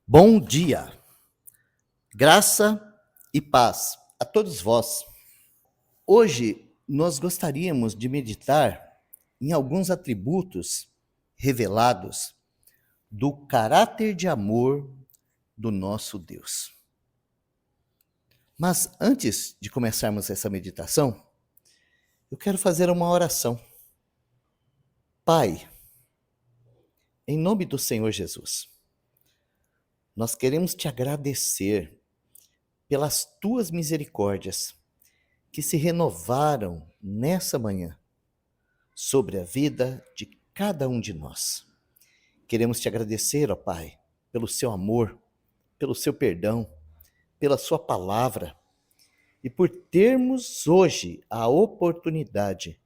Bom dia, graça e paz a todos vós. Hoje nós gostaríamos de meditar em alguns atributos revelados do caráter de amor do nosso Deus. Mas antes de começarmos essa meditação, eu quero fazer uma oração. Pai, em nome do Senhor Jesus, nós queremos te agradecer pelas tuas misericórdias que se renovaram nessa manhã sobre a vida de cada um de nós. Queremos te agradecer, ó Pai, pelo seu amor, pelo seu perdão, pela sua palavra e por termos hoje a oportunidade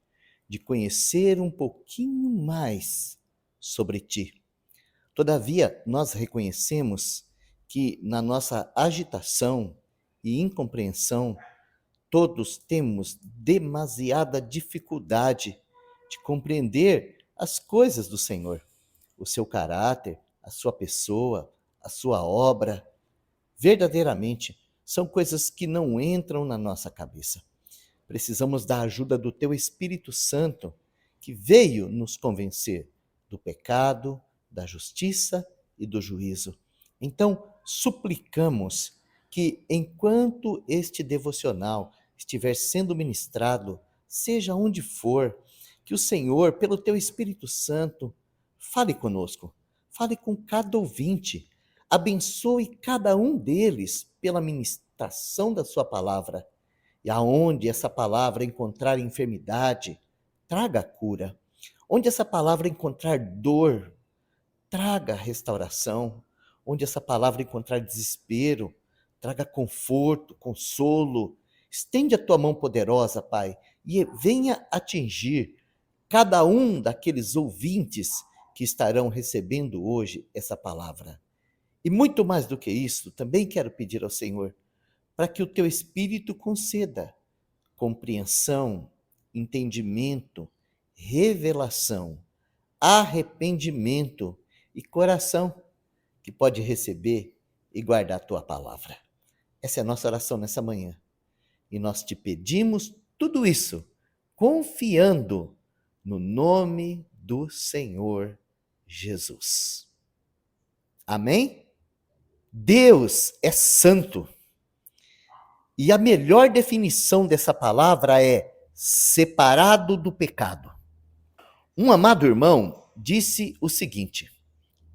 de conhecer um pouquinho mais sobre ti. Todavia, nós reconhecemos que na nossa agitação e incompreensão, todos temos demasiada dificuldade de compreender as coisas do Senhor, o seu caráter, a sua pessoa, a sua obra. Verdadeiramente, são coisas que não entram na nossa cabeça. Precisamos da ajuda do teu Espírito Santo, que veio nos convencer do pecado, da justiça e do juízo. Então, suplicamos que, enquanto este devocional estiver sendo ministrado, seja onde for, que o Senhor, pelo teu Espírito Santo, fale conosco, fale com cada ouvinte, abençoe cada um deles pela ministração da sua palavra. E aonde essa palavra encontrar enfermidade, traga cura. Onde essa palavra encontrar dor, traga restauração. Onde essa palavra encontrar desespero, traga conforto, consolo. Estende a tua mão poderosa, Pai, e venha atingir cada um daqueles ouvintes que estarão recebendo hoje essa palavra. E muito mais do que isso, também quero pedir ao Senhor para que o teu Espírito conceda compreensão, entendimento, revelação, arrependimento e coração que pode receber e guardar a tua palavra. Essa é a nossa oração nessa manhã. E nós te pedimos tudo isso, confiando no nome do Senhor Jesus. Amém? Deus é santo. E a melhor definição dessa palavra é separado do pecado. Um amado irmão disse o seguinte: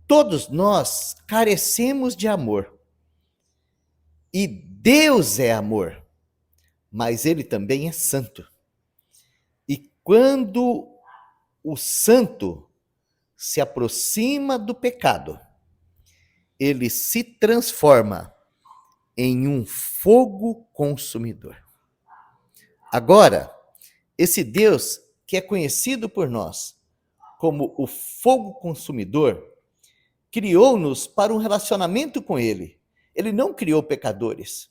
todos nós carecemos de amor. E Deus é amor, mas ele também é santo. E quando o santo se aproxima do pecado, ele se transforma em um fogo consumidor. Agora, esse Deus que é conhecido por nós como o fogo consumidor, criou-nos para um relacionamento com ele. Ele não criou pecadores.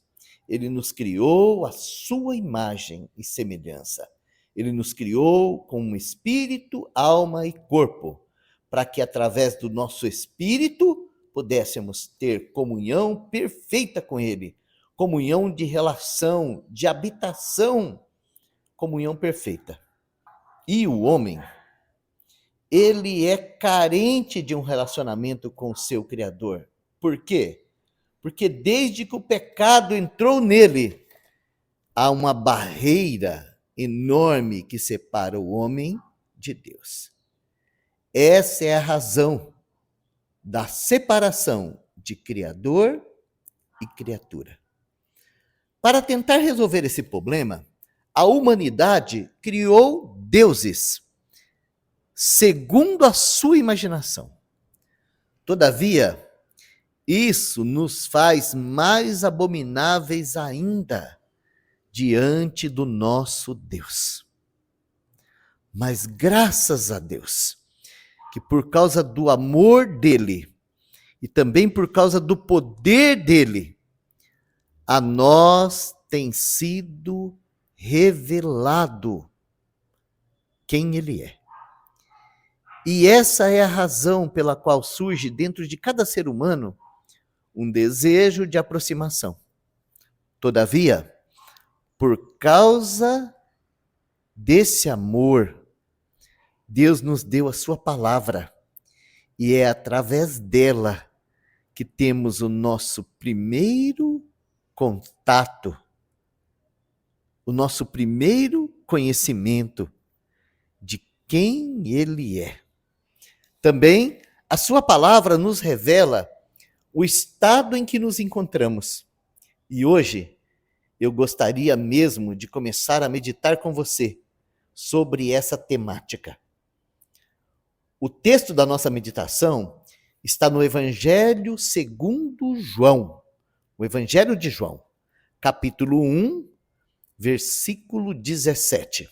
Ele nos criou à sua imagem e semelhança. Ele nos criou com um espírito, alma e corpo, para que através do nosso espírito pudéssemos ter comunhão perfeita com ele, comunhão de relação, de habitação, comunhão perfeita. E o homem, ele é carente de um relacionamento com o seu Criador. Por quê? Porque desde que o pecado entrou nele, há uma barreira enorme que separa o homem de Deus. Essa é a razão da separação de Criador e criatura. Para tentar resolver esse problema, a humanidade criou deuses, segundo a sua imaginação. Todavia, isso nos faz mais abomináveis ainda diante do nosso Deus. Mas graças a Deus, que por causa do amor dele e também por causa do poder dele, a nós tem sido revelado quem ele é. E essa é a razão pela qual surge dentro de cada ser humano um desejo de aproximação. Todavia, por causa desse amor, Deus nos deu a sua palavra, e é através dela que temos o nosso primeiro contato, o nosso primeiro conhecimento de quem Ele é. Também, a sua palavra nos revela o estado em que nos encontramos. E hoje, eu gostaria mesmo de começar a meditar com você sobre essa temática. O texto da nossa meditação está no Evangelho segundo João, o Evangelho de João, capítulo 1, versículo 17,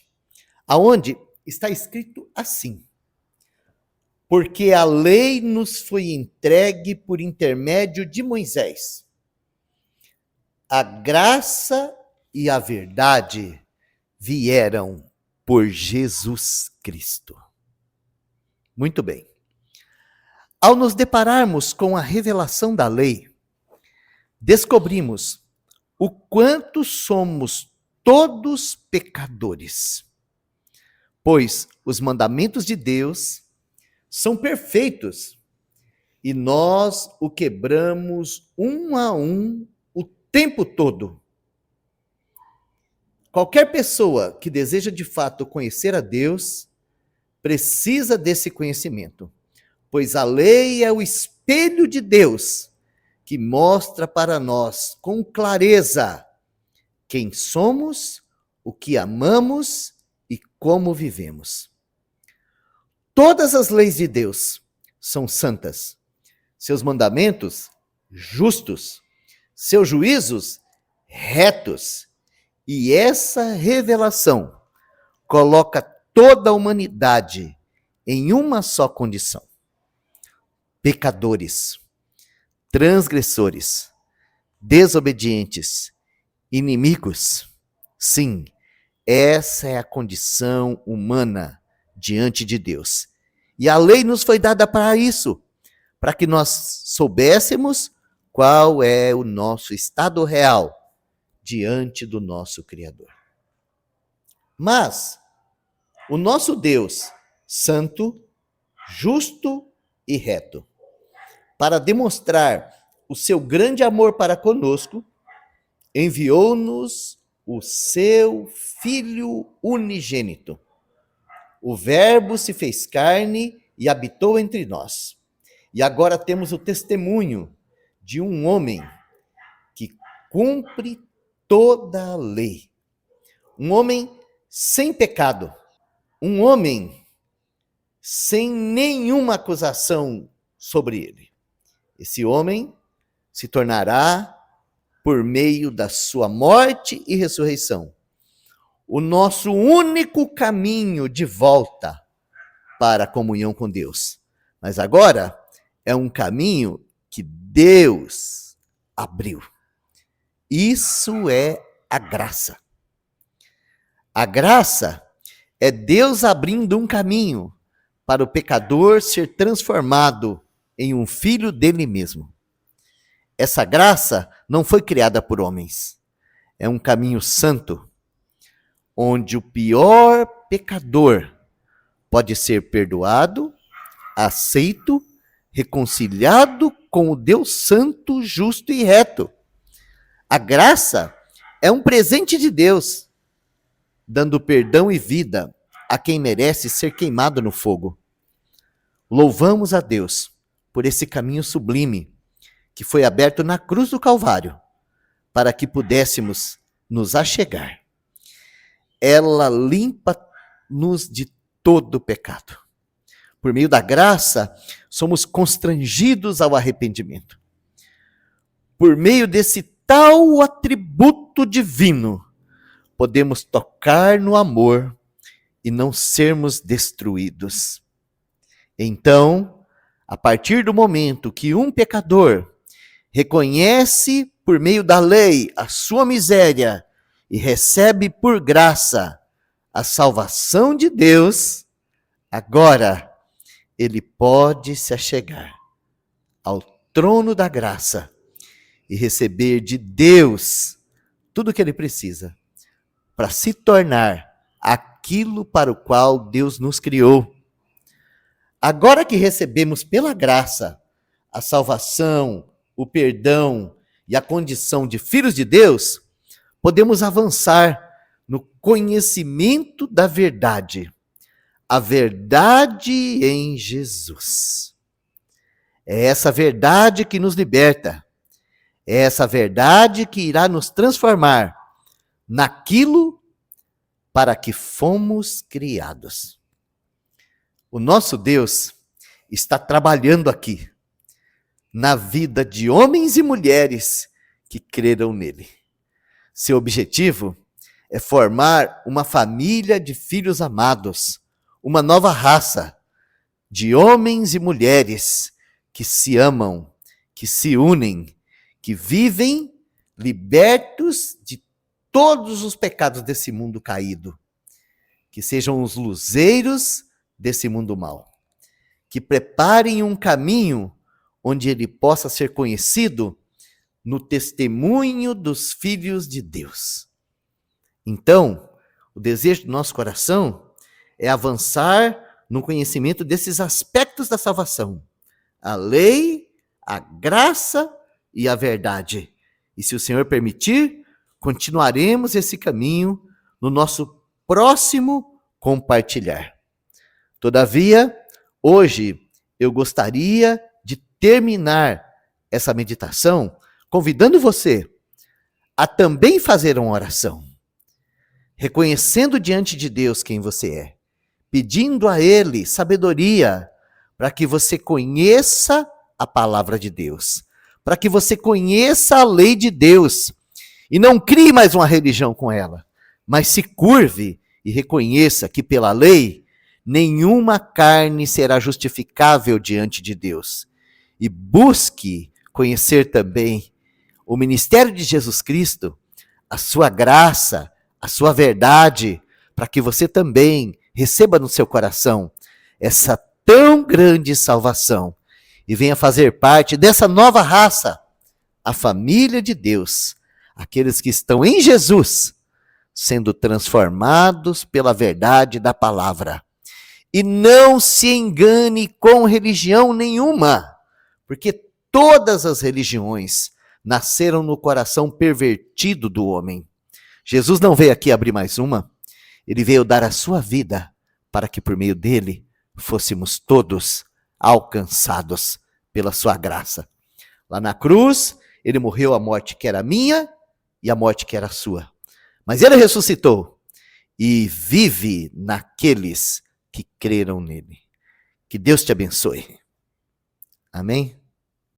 aonde está escrito assim: porque a lei nos foi entregue por intermédio de Moisés. A graça e a verdade vieram por Jesus Cristo. Muito bem. Ao nos depararmos com a revelação da lei, descobrimos o quanto somos todos pecadores, pois os mandamentos de Deus são perfeitos e nós o quebramos um a um o tempo todo. Qualquer pessoa que deseja de fato conhecer a Deus precisa desse conhecimento, pois a lei é o espelho de Deus que mostra para nós com clareza quem somos, o que amamos e como vivemos. Todas as leis de Deus são santas, seus mandamentos justos, seus juízos retos, e essa revelação coloca toda a humanidade em uma só condição: pecadores, transgressores, desobedientes, inimigos. Sim, essa é a condição humana diante de Deus. E a lei nos foi dada para isso, para que nós soubéssemos qual é o nosso estado real diante do nosso Criador. Mas o nosso Deus, santo, justo e reto, para demonstrar o seu grande amor para conosco, enviou-nos o seu Filho unigênito. O Verbo se fez carne e habitou entre nós. E agora temos o testemunho de um homem que cumpre toda a lei. Um homem sem pecado. Um homem sem nenhuma acusação sobre ele. Esse homem se tornará, por meio da sua morte e ressurreição, o nosso único caminho de volta para a comunhão com Deus. Mas agora é um caminho que Deus abriu. Isso é a graça. A graça é Deus abrindo um caminho para o pecador ser transformado em um filho dele mesmo. Essa graça não foi criada por homens. É um caminho santo, onde o pior pecador pode ser perdoado, aceito, reconciliado com o Deus santo, justo e reto. A graça é um presente de Deus, dando perdão e vida a quem merece ser queimado no fogo. Louvamos a Deus por esse caminho sublime que foi aberto na cruz do Calvário, para que pudéssemos nos achegar. Ela limpa-nos de todo pecado. Por meio da graça, somos constrangidos ao arrependimento. Por meio desse tal atributo divino, podemos tocar no amor e não sermos destruídos. Então, a partir do momento que um pecador reconhece por meio da lei a sua miséria e recebe por graça a salvação de Deus, agora ele pode se achegar ao trono da graça e receber de Deus tudo o que ele precisa para se tornar aquilo para o qual Deus nos criou. Agora que recebemos pela graça a salvação, o perdão e a condição de filhos de Deus, podemos avançar no conhecimento da verdade. A verdade em Jesus. É essa verdade que nos liberta. É essa verdade que irá nos transformar naquilo para que fomos criados. O nosso Deus está trabalhando aqui, na vida de homens e mulheres que creram nele. Seu objetivo é formar uma família de filhos amados, uma nova raça de homens e mulheres que se amam, que se unem, que vivem libertos de todos os pecados desse mundo caído, que sejam os luzeiros desse mundo mau, que preparem um caminho onde ele possa ser conhecido no testemunho dos filhos de Deus. Então, o desejo do nosso coração é avançar no conhecimento desses aspectos da salvação: a lei, a graça e a verdade. E se o Senhor permitir, continuaremos esse caminho no nosso próximo compartilhar. Todavia, hoje eu gostaria de terminar essa meditação convidando você a também fazer uma oração, reconhecendo diante de Deus quem você é, pedindo a Ele sabedoria para que você conheça a palavra de Deus, para que você conheça a lei de Deus e não crie mais uma religião com ela, mas se curve e reconheça que pela lei nenhuma carne será justificável diante de Deus. E busque conhecer também o ministério de Jesus Cristo, a sua graça, a sua verdade, para que você também receba no seu coração essa tão grande salvação e venha fazer parte dessa nova raça, a família de Deus, aqueles que estão em Jesus, sendo transformados pela verdade da palavra. E não se engane com religião nenhuma, porque todas as religiões nasceram no coração pervertido do homem. Jesus não veio aqui abrir mais uma, ele veio dar a sua vida para que por meio dele fôssemos todos alcançados pela sua graça. Lá na cruz, ele morreu a morte que era minha e a morte que era sua. Mas ele ressuscitou e vive naqueles que creram nele. Que Deus te abençoe. Amém?